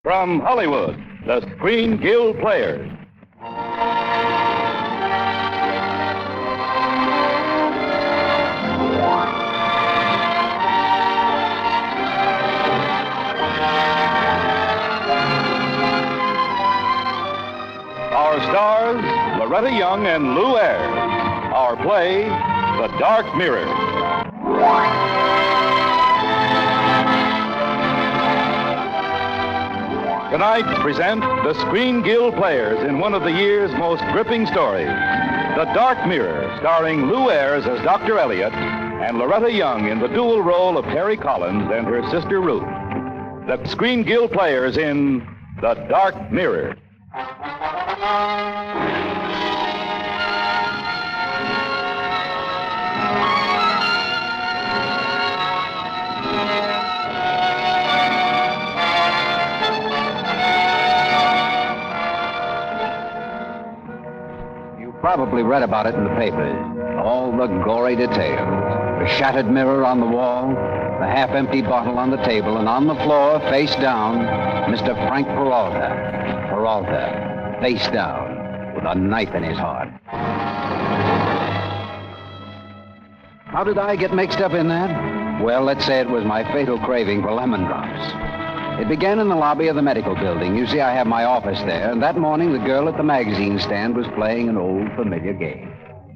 From Hollywood, the Screen Guild Players. Our stars, Loretta Young and Lou Ayres. Our play, The Dark Mirror. Tonight present the Screen Guild Players in one of the year's most gripping stories, The Dark Mirror, starring Lou Ayres as Dr. Elliot and Loretta Young in the dual role of Terry Collins and her sister Ruth. The Screen Guild Players in The Dark Mirror. Probably read about it in the papers. All the gory details. The shattered mirror on the wall, the half-empty bottle on the table, and on the floor, face down, Mr. Frank Peralta. Peralta, face down, with a knife in his heart. How did I get mixed up in that? Well, let's say it was my fatal craving for lemon drops. It began in the lobby of the medical building. You see, I have my office there, and that morning the girl at the magazine stand was playing an old familiar game.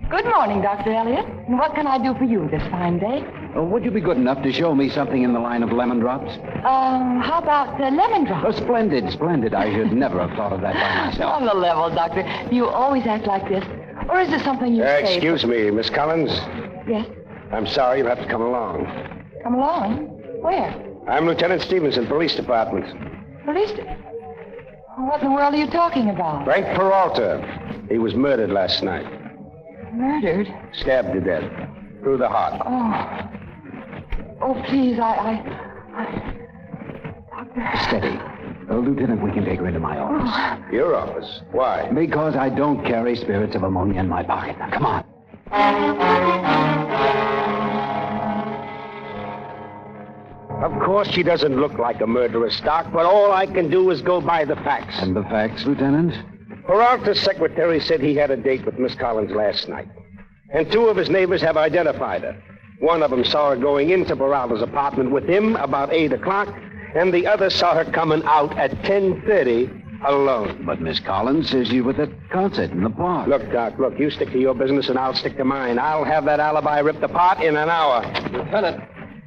Good morning, Dr. Elliot. And what can I do for you this fine day? Would you be good enough to show me something in the line of lemon drops? How about lemon drops? Oh, splendid, splendid. I should never have thought of that by myself. On the level, Doctor. Do you always act like this? Or is this something you say? Excuse me, Miss Collins. Yes? I'm sorry, you'll have to come along. Come along? Where? I'm Lieutenant Stevenson, Police Department. Police? What in the world are you talking about? Frank Peralta. He was murdered last night. Murdered? Stabbed to death. Through the heart. Oh, please, Doctor... Steady. Lieutenant, we can take her into my office. Your office? Why? Because I don't carry spirits of ammonia in my pocket. Now, come on. Of course, she doesn't look like a murderess, Doc, but all I can do is go by the facts. And the facts, Lieutenant? Peralta's secretary said he had a date with Miss Collins last night. And two of his neighbors have identified her. One of them saw her going into Peralta's apartment with him about 8 o'clock, and the other saw her coming out at 10:30 alone. But Miss Collins says you were at the concert in the park. Look, Doc, look, you stick to your business and I'll stick to mine. I'll have that alibi ripped apart in an hour. Lieutenant.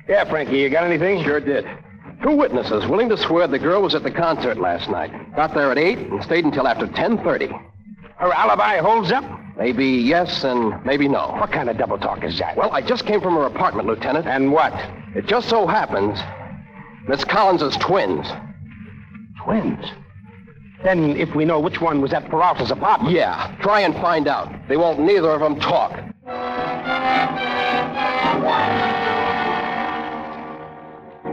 Yeah, Frankie, you got anything? Sure did. 2 witnesses willing to swear the girl was at the concert last night. Got there at 8 and stayed until after 10:30. Her alibi holds up? Maybe yes and maybe no. What kind of double talk is that? Well, I just came from her apartment, Lieutenant. And what? It just so happens Miss Collins is twins. Twins? Then if we know which one was at Peralta's apartment... Yeah, try and find out. They won't neither of them talk.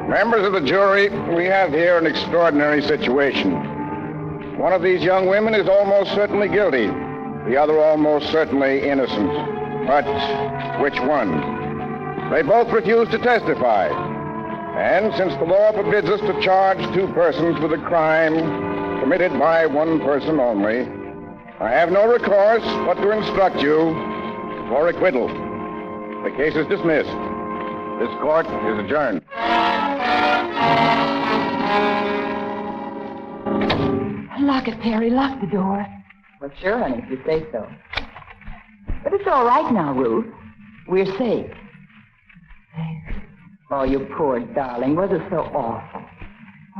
Members of the jury, we have here an extraordinary situation. One of these young women is almost certainly guilty. The other almost certainly innocent. But which one? They both refuse to testify. And since the law forbids us to charge 2 persons with a crime committed by 1 person only, I have no recourse but to instruct you for acquittal. The case is dismissed. This court is adjourned. Lock it, Perry. Lock the door. Well, sure, honey, if you say so. But it's all right now, Ruth. We're safe. Oh, you poor darling. Was it so awful?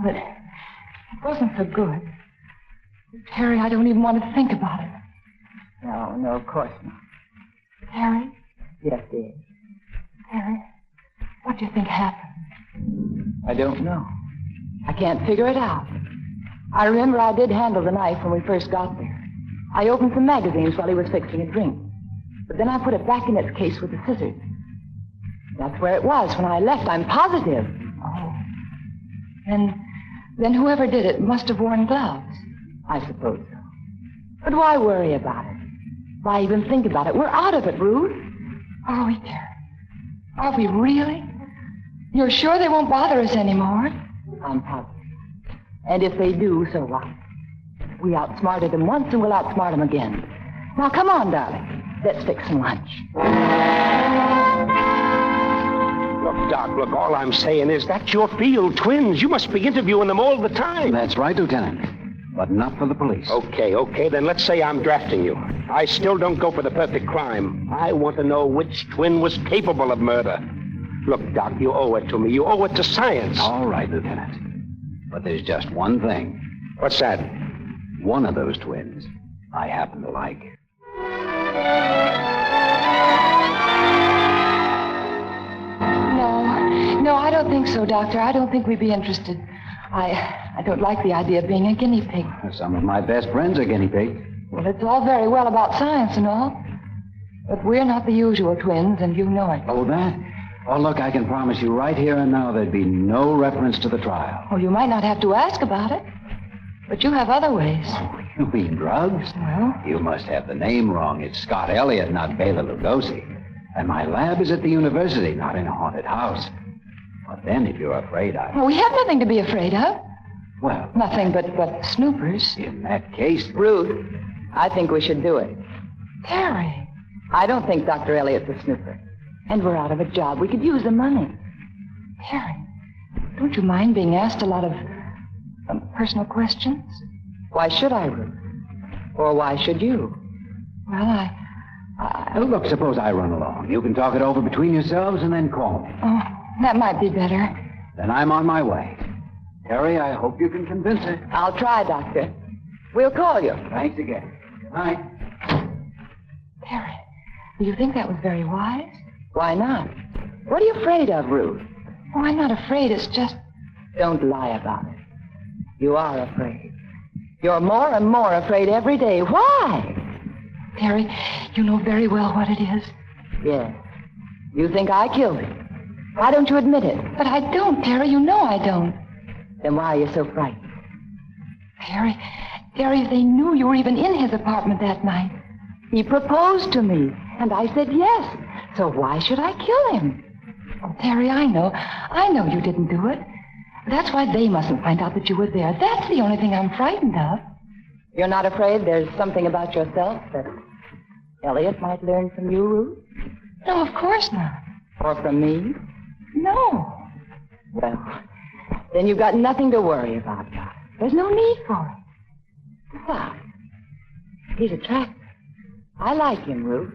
Well, it wasn't so good. Terry, I don't even want to think about it. No, of course not. Terry? Yes, dear. Terry, what do you think happened? I don't know. I can't figure it out. I remember I did handle the knife when we first got there. I opened some magazines while he was fixing a drink. But then I put it back in its case with the scissors. That's where it was when I left, I'm positive. Oh. Then whoever did it must have worn gloves. I suppose so. But why worry about it? Why even think about it? We're out of it, Ruth. Are we, Terry? Are we really? You're sure they won't bother us anymore? I'm positive. And if they do, so what? We outsmarted them once and we'll outsmart them again. Now, come on, darling. Let's fix some lunch. Look, Doc, look, all I'm saying is that's your field, twins. You must be interviewing them all the time. That's right, Lieutenant. But not for the police. Okay, then let's say I'm drafting you. I still don't go for the perfect crime. I want to know which twin was capable of murder. Look, Doc, you owe it to me. You owe it to science. All right, Lieutenant. But there's just one thing. What's that? One of those twins I happen to like. No, I don't think so, Doctor. I don't think we'd be interested. I don't like the idea of being a guinea pig. Some of my best friends are guinea pigs. Well, it's all very well about science and all. But we're not the usual twins, and you know it. Oh, that? Oh, look, I can promise you right here and now there'd be no reference to the trial. Oh, you might not have to ask about it. But you have other ways. Oh, you mean drugs? Well? You must have the name wrong. It's Scott Elliott, not Bela Lugosi. And my lab is at the university, not in a haunted house. But then, if you're afraid, Well, we have nothing to be afraid of. Well... Nothing but snoopers. In that case... Ruth, I think we should do it. Terry, I don't think Dr. Elliott's a snooper. And we're out of a job. We could use the money. Terry, don't you mind being asked a lot of personal questions? Why should I, Ruth? Or why should you? Well, Oh, look, suppose I run along. You can talk it over between yourselves and then call me. Oh, that might be better. Then I'm on my way. Terry, I hope you can convince her. I'll try, Doctor. We'll call you. Thanks again. Good night. Terry, do you think that was very wise? Why not? What are you afraid of, Ruth? Oh, I'm not afraid. It's just... Don't lie about it. You are afraid. You're more and more afraid every day. Why? Terry, you know very well what it is. Yes. You think I killed him. Why don't you admit it? But I don't, Terry. You know I don't. Then why are you so frightened? Terry, if they knew you were even in his apartment that night. He proposed to me, and I said yes. So why should I kill him? Oh, Terry, I know you didn't do it. That's why they mustn't find out that you were there. That's the only thing I'm frightened of. You're not afraid there's something about yourself that Elliot might learn from you, Ruth? No, of course not. Or from me? No. Well, then you've got nothing to worry about, Doc. There's no need for it. Besides, he's attractive. I like him, Ruth.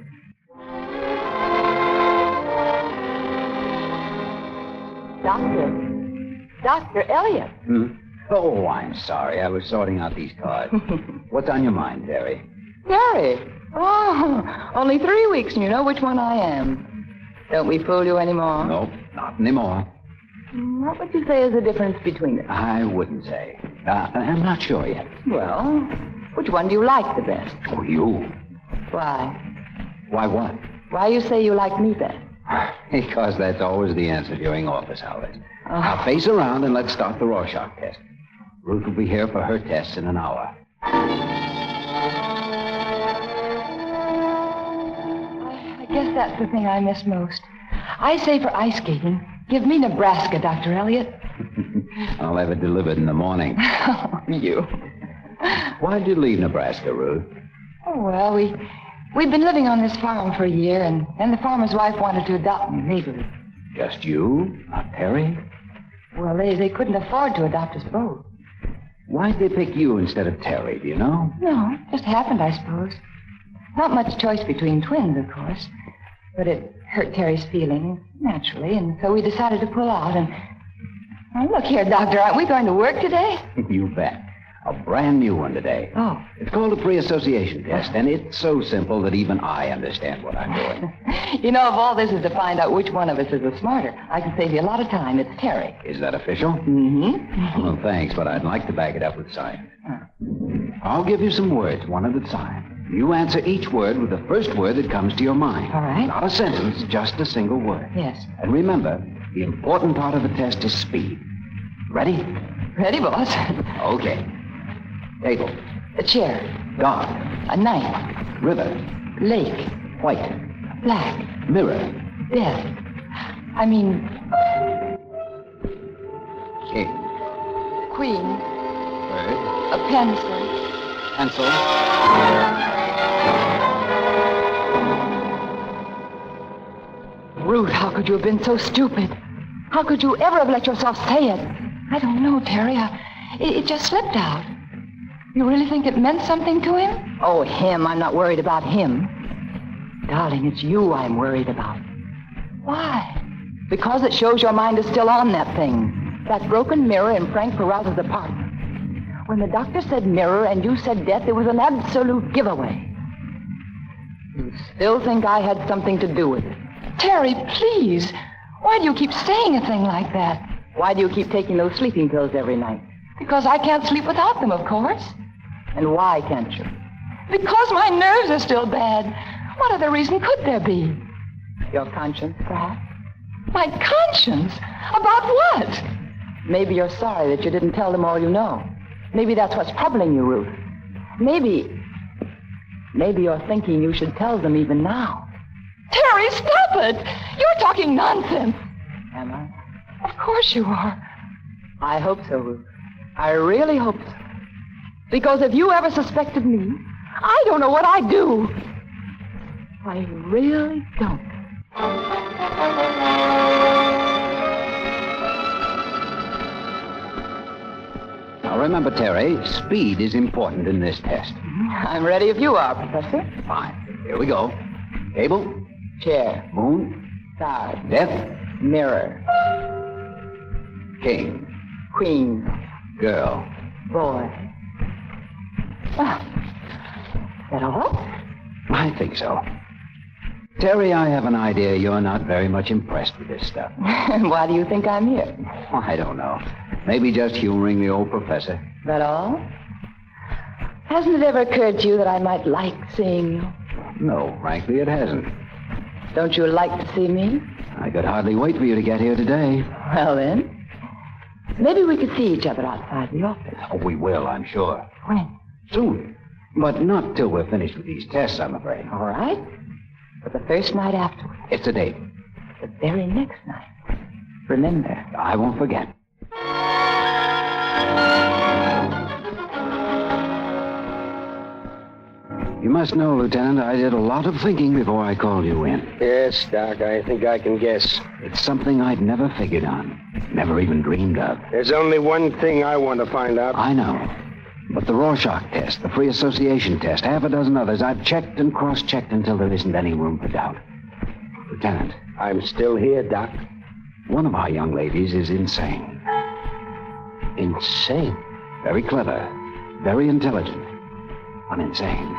Dr. Elliott. Oh, I'm sorry. I was sorting out these cards. What's on your mind, Terry? Terry? Oh, only 3 weeks and you know which one I am. Don't we fool you anymore? Nope, not anymore. What would you say is the difference between us? I wouldn't say. I'm not sure yet. Well, which one do you like the best? Oh, you. Why? Why what? Why you say you like me best? Because that's always the answer during office hours. Oh. Now, face around and let's start the Rorschach test. Ruth will be here for her tests in an hour. I guess that's the thing I miss most. I say for ice skating, give me Nebraska, Dr. Elliott. I'll have it delivered in the morning. Oh, you. Why'd you leave Nebraska, Ruth? Oh, well, we've been living on this farm for a year, and then the farmer's wife wanted to adopt me legally. Just you? Not Terry? Well, they couldn't afford to adopt us both. Why'd they pick you instead of Terry, do you know? No, just happened, I suppose. Not much choice between twins, of course. But it hurt Terry's feelings, naturally, and so we decided to pull out and... Oh, look here, Doctor, aren't we going to work today? You bet. A brand new one today. Oh. It's called a pre-association test, and it's so simple that even I understand what I'm doing. You know, if all this is to find out which one of us is the smarter, I can save you a lot of time. It's Terry. Is that official? Mm-hmm. Well, thanks, but I'd like to back it up with science. I'll give you some words, one at a time. You answer each word with the first word that comes to your mind. All right. Not a sentence, just a single word. Yes. And remember, the important part of the test is speed. Ready? Ready, boss. Okay. Table. A chair. Dog. A knife. River. Lake. White. Black. Mirror. Death. I mean, King. queen. Word. A pen, sir. Pencil. Ruth, how could you have been so stupid? How could you ever have let yourself say it? I don't know, Terry. It just slipped out. You really think it meant something to him? Oh, him. I'm not worried about him. Darling, it's you I'm worried about. Why? Because it shows your mind is still on that thing. That broken mirror in Frank Peralta's apartment. When the doctor said mirror and you said death, it was an absolute giveaway. You still think I had something to do with it? Terry, please. Why do you keep saying a thing like that? Why do you keep taking those sleeping pills every night? Because I can't sleep without them, of course. And why can't you? Because my nerves are still bad. What other reason could there be? Your conscience, perhaps? My conscience? About what? Maybe you're sorry that you didn't tell them all you know. Maybe that's what's troubling you, Ruth. Maybe you're thinking you should tell them even now. Terry, stop it! You're talking nonsense. Am I? Of course you are. I hope so, Ruth. I really hope so. Because if you ever suspected me, I don't know what I'd do. I really don't. Now remember, Terry, speed is important in this test. I'm ready if you are, Professor. Fine. Here we go. Table, Chair. moon, Stars. death, Mirror. king, Queen. girl. Boy. Ah. That all? I think so. Terry, I have an idea you're not very much impressed with this stuff. Why do you think I'm here? Oh, I don't know. Maybe just humoring the old professor. That all? Hasn't it ever occurred to you that I might like seeing you? No, frankly, it hasn't. Don't you like to see me? I could hardly wait for you to get here today. Well, then, maybe we could see each other outside the office. Oh, we will, I'm sure. When? Soon. But not till we're finished with these tests, I'm afraid. All right. But the first night afterward. It's a date. The very next night. Remember. I won't forget. You must know, Lieutenant, I did a lot of thinking before I called you in. Yes, Doc, I think I can guess. It's something I'd never figured on. Never even dreamed of. There's only one thing I want to find out. I know. But the Rorschach test, the free association test, half a dozen others, I've checked and cross-checked until there isn't any room for doubt. Lieutenant. I'm still here, Doc. One of our young ladies is insane. Insane? Very clever. Very intelligent. But insane.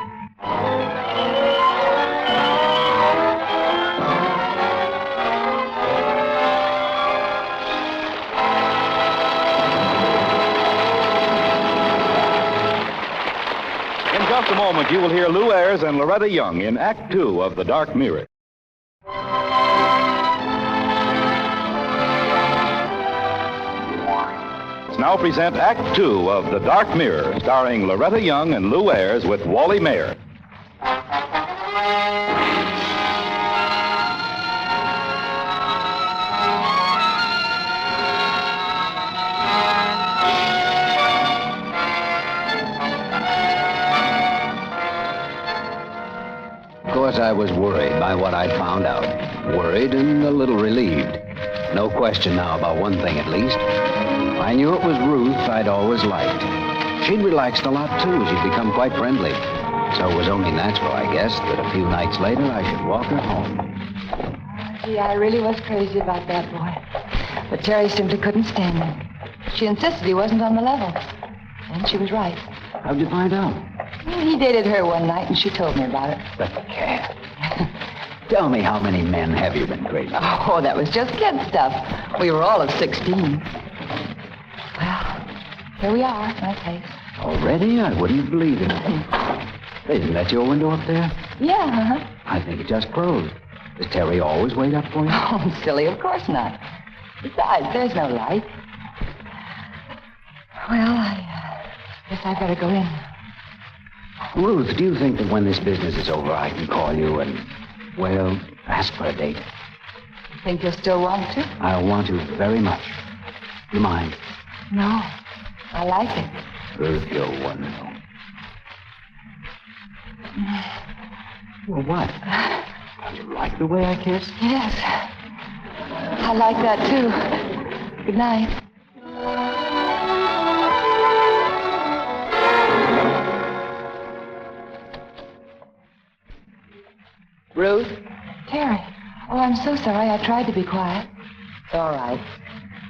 In just a moment, you will hear Lou Ayres and Loretta Young in Act Two of The Dark Mirror. Let's now present Act Two of The Dark Mirror, starring Loretta Young and Lou Ayres with Wally Mayer. Of course, I was worried by what I'd found out. Worried and a little relieved. No question now about one thing at least. I knew it was Ruth I'd always liked. She'd relaxed a lot, too. She'd become quite friendly. So it was only natural, I guess, that a few nights later I should walk her home. Gee, I really was crazy about that boy. But Terry simply couldn't stand him. She insisted he wasn't on the level. And she was right. How'd you find out? He dated her one night, and she told me about it. The cat. Tell me, how many men have you been crazy? Oh, that was just kid stuff. We were all of 16. Well, here we are, my place. Already? I wouldn't believe it. Isn't that your window up there? Yeah, uh-huh. I think it just closed. Does Terry always wait up for you? Oh, silly, of course not. Besides, there's no light. Well, I guess I better go in. Ruth, do you think that when this business is over, I can call you and, well, ask for a date? Think you'll still want to? I want to very much. You mind? No, I like it. Ruth, you're wonderful. Well, what? Don't you like the way I kiss? Yes. I like that, too. Good night. Ruth? Terry. Oh, I'm so sorry. I tried to be quiet. It's all right.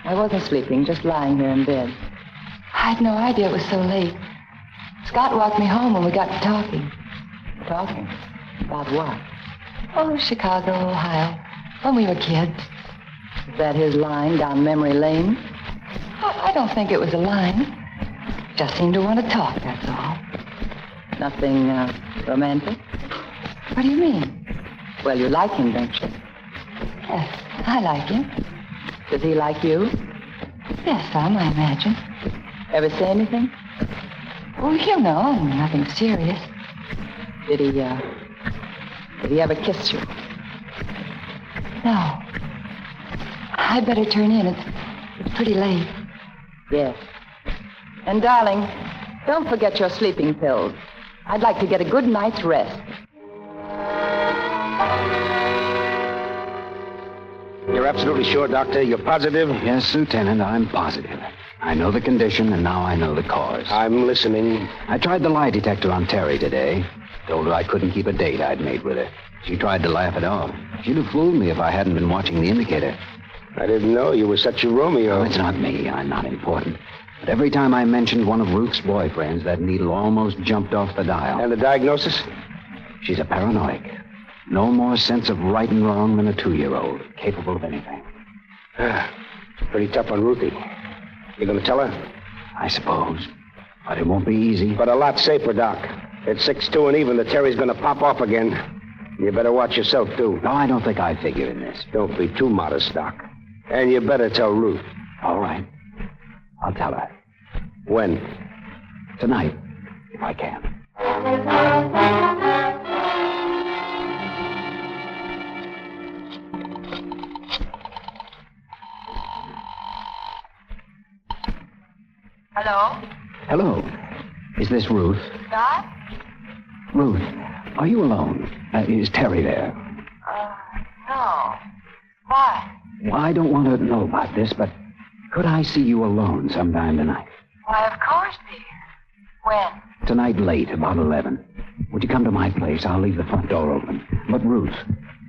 I wasn't sleeping, just lying here in bed. I had no idea it was so late. Scott walked me home and we got to talking. Talking? About what? Oh, Chicago, Ohio. When we were kids. Is that his line down memory lane? I don't think it was a line. Just seemed to want to talk, that's all. Nothing romantic? What do you mean? Well, you like him, don't you? Yes, I like him. Does he like you? Yes, some, I imagine. Ever say anything? Oh, you know, nothing serious. Did he ever kiss you? No. I'd better turn in. It's pretty late. Yes. And, darling, don't forget your sleeping pills. I'd like to get a good night's rest. You're absolutely sure, Doctor? You're positive? Yes, Lieutenant, I'm positive. I know the condition, and now I know the cause. I'm listening. I tried the lie detector on Terry today. Told her I couldn't keep a date I'd made with her. She tried to laugh it off. She'd have fooled me if I hadn't been watching the indicator. I didn't know you were such a Romeo. Oh, it's not me. I'm not important. But every time I mentioned one of Ruth's boyfriends, that needle almost jumped off the dial. And the diagnosis? She's a paranoic. No more sense of right and wrong than a 2-year-old, capable of anything. Pretty tough on Ruthie. You gonna tell her? I suppose. But it won't be easy. But a lot safer, Doc. At 6-2 and even, the Terry's gonna pop off again. You better watch yourself, too. No, I don't think I figure in this. Don't be too modest, Doc. And you better tell Ruth. All right. I'll tell her. When? Tonight, if I can. Hello? Hello. Is this Ruth? Scott? Ruth, are you alone? Is Terry there? No. Why? Well, I don't want to know about this, but could I see you alone sometime tonight? Why, of course, dear. When? Tonight late, about 11. Would you come to my place? I'll leave the front door open. But Ruth,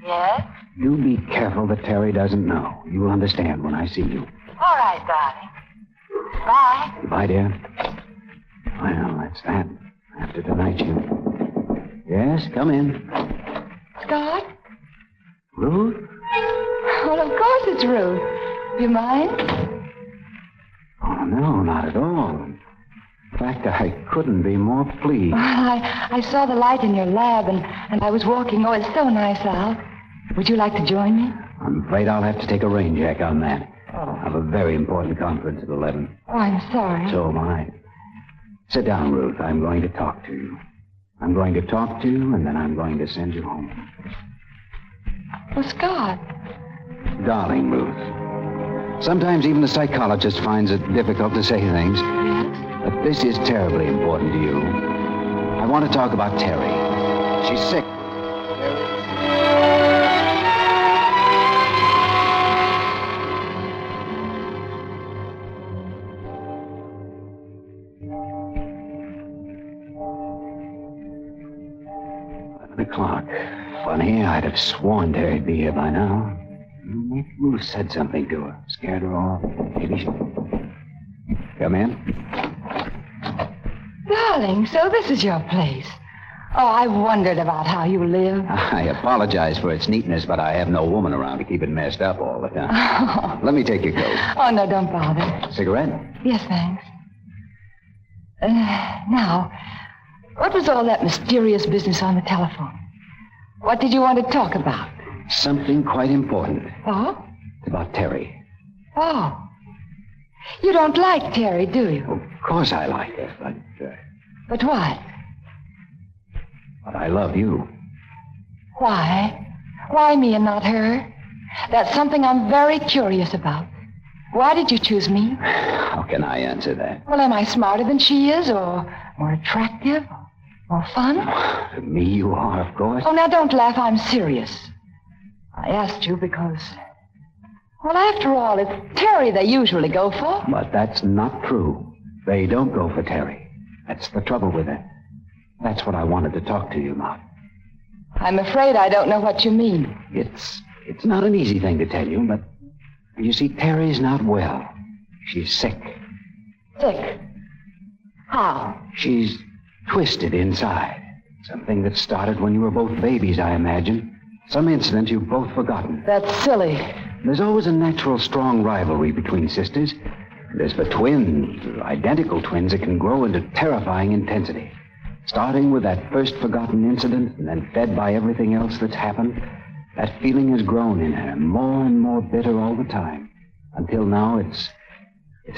Yes? do be careful that Terry doesn't know. You'll understand when I see you. All right, darling. Bye. Goodbye, dear. Well, that's that. After tonight, you... Yes, come in. Scott? Ruth? Well, of course it's Ruth. Do you mind? Oh, no, not at all. In fact, I couldn't be more pleased. I saw the light in your lab, and I was walking. Oh, it's so nice out. Would you like to join me? I'm afraid I'll have to take a rain check on that. I have a very important conference at 11. Oh, I'm sorry. So am I. Sit down, Ruth. I'm going to talk to you. I'm going to talk to you, and then I'm going to send you home. Well, Scott. Darling, Ruth. Sometimes even a psychologist finds it difficult to say things. Yes? But this is terribly important to you. I want to talk about Terry. She's sick. O'clock. Funny, I'd have sworn Terry'd be here by now. Maybe Ruth said something to her. Scared her off. Maybe she... Come in. Darling, so this is your place. Oh, I wondered about how you live. I apologize for its neatness, but I have no woman around to keep it messed up all the time. Let me take your coat. Oh, no, don't bother. Cigarette? Yes, thanks. Now, what was all that mysterious business on the telephone? What did you want to talk about? Something quite important. Oh? It's about Terry. Oh. You don't like Terry, do you? Of course I like her, but... But what? But I love you. Why? Why me and not her? That's something I'm very curious about. Why did you choose me? How can I answer that? Well, am I smarter than she is, or more attractive, or more fun? To me, you are, of course. Oh, now don't laugh. I'm serious. I asked you because... Well, after all, it's Terry they usually go for. But that's not true. They don't go for Terry. That's the trouble with it. That's what I wanted to talk to you about. I'm afraid I don't know what you mean. It's not an easy thing to tell you, but you see, Terry's not well. She's sick. Sick? How? She's twisted inside. Something that started when you were both babies, I imagine. Some incident you've both forgotten. That's silly. There's always a natural, strong rivalry between sisters. There's for twins, identical twins, that can grow into terrifying intensity. Starting with that first forgotten incident and then fed by everything else that's happened, that feeling has grown in her, more and more bitter all the time. Until now, it's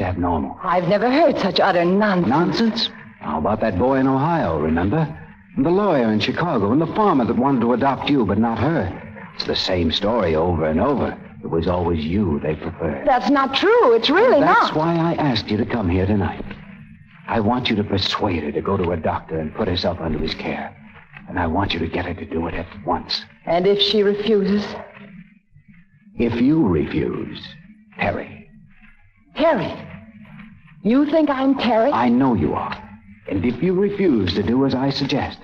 abnormal. I've never heard such utter nonsense. Nonsense? How about that boy in Ohio, remember? And the lawyer in Chicago, and the farmer that wanted to adopt you, but not her. It's the same story over and over. It was always you they preferred. That's not true. It's really not. That's why I asked you to come here tonight. I want you to persuade her to go to a doctor and put herself under his care. And I want you to get her to do it at once. And if she refuses? If you refuse, Terry. Terry? You think I'm Terry? I know you are. And if you refuse to do as I suggest,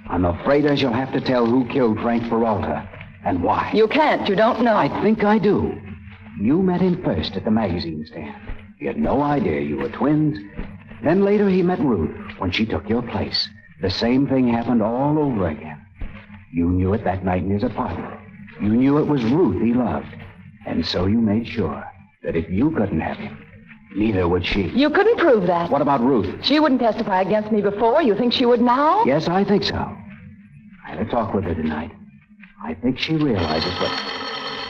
I'm afraid I shall have to tell who killed Frank Peralta and why. You can't. You don't know. I think I do. You met him first at the magazine stand. He had no idea you were twins. Then later he met Ruth when she took your place. The same thing happened all over again. You knew it that night in his apartment. You knew it was Ruth he loved. And so you made sure that if you couldn't have him, neither would she. You couldn't prove that. What about Ruth? She wouldn't testify against me before. You think she would now? Yes, I think so. I had a talk with her tonight. I think she realizes what...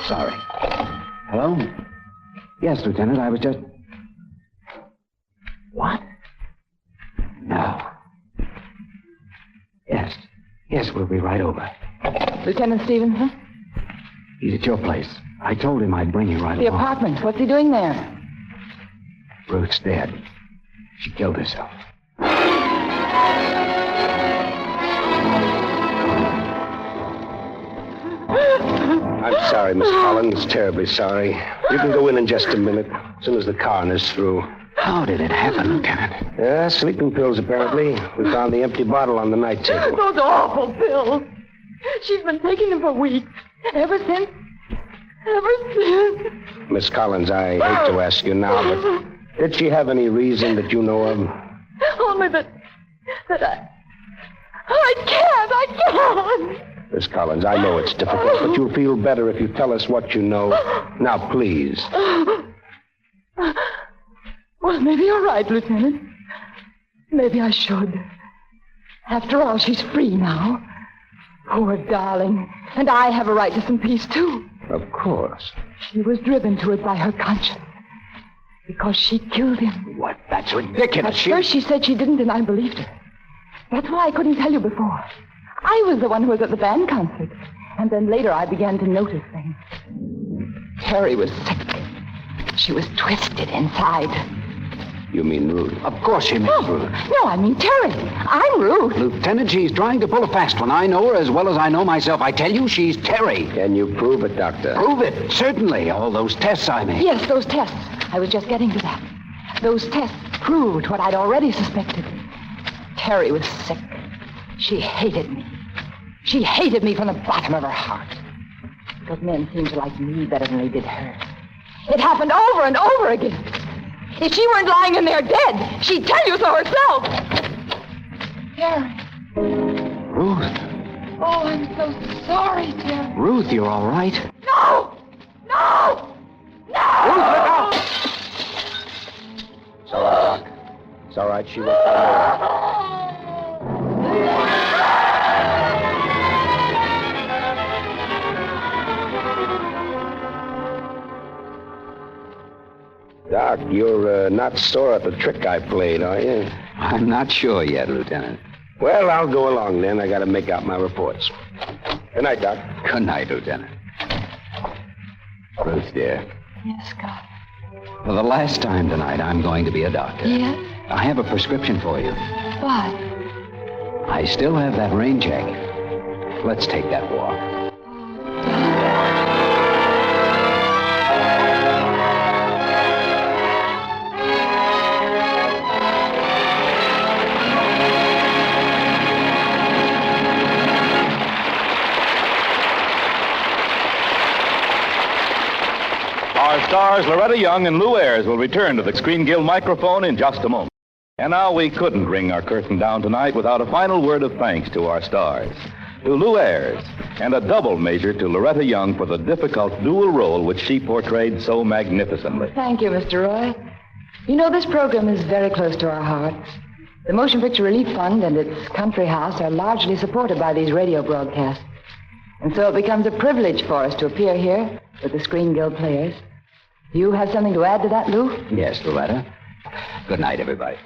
Sorry. Hello? Yes, Lieutenant, I was just... What? No. Yes, we'll be right over. Lieutenant Stevenson? He's at your place. I told him I'd bring you right The along. apartment. What's he doing there? Ruth's dead. She killed herself. I'm sorry, Miss Collins. Terribly sorry. You can go in just a minute, as soon as the coroner's through. How did it happen, Lieutenant? Yeah, sleeping pills, apparently. We found the empty bottle on the night table. Those awful pills. She's been taking them for weeks. Ever since. Miss Collins, I hate to ask you now, but did she have any reason that you know of? Only that I can't. Miss Collins, I know it's difficult, but you'll feel better if you tell us what you know. Now, please. Well, maybe you're right, Lieutenant. Maybe I should. After all, she's free now. Poor darling. And I have a right to some peace, too. Of course. She was driven to it by her conscience. Because she killed him. What? That's ridiculous. At first she said she didn't, and I believed her. That's why I couldn't tell you before. I was the one who was at the band concert. And then later I began to notice things. Terry was sick. She was twisted inside. You mean Ruth? Of course she means Ruth. No, I mean Terry. I'm Ruth. Lieutenant, she's trying to pull a fast one. I know her as well as I know myself. I tell you, she's Terry. Can you prove it, Doctor? Prove it. Certainly. All those tests I made. Yes, those tests. I was just getting to that. Those tests proved what I'd already suspected. Terry was sick. She hated me. She hated me from the bottom of her heart. Because men seemed to like me better than they did her. It happened over and over again. If she weren't lying in there dead, she'd tell you so herself. Terry. Ruth. Oh, I'm so sorry, Terry. Ruth, you're all right. No! No! No! Ruth, look out! It's all right, Doc. It's all right. She won't go Doc, you're not sore at the trick I played, are you? I'm not sure yet, Lieutenant. Well, I'll go along then. I got to make out my reports. Good night, Doc. Good night, Lieutenant. Ruth, dear. Yes, God. For the last time tonight, I'm going to be a doctor. Yes? I have a prescription for you. What? I still have that rain jacket. Let's take that walk. Our stars Loretta Young and Lou Ayres will return to the Screen Guild microphone in just a moment. And now we couldn't ring our curtain down tonight without a final word of thanks to our stars. To Lou Ayres, and a double measure to Loretta Young for the difficult dual role which she portrayed so magnificently. Thank you, Mr. Roy. You know, this program is very close to our hearts. The Motion Picture Relief Fund and its country house are largely supported by these radio broadcasts. And so it becomes a privilege for us to appear here with the Screen Guild players. Do you have something to add to that, Lou? Yes, Loretta. Good night, everybody.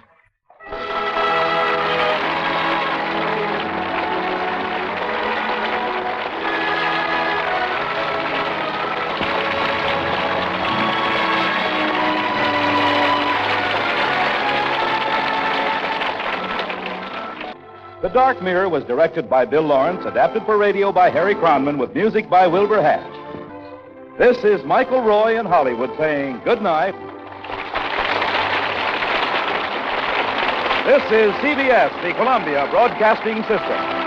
The Dark Mirror was directed by Bill Lawrence, adapted for radio by Harry Cronman, with music by Wilbur Hatch. This is Michael Roy in Hollywood saying good night. This is CBS, the Columbia Broadcasting System.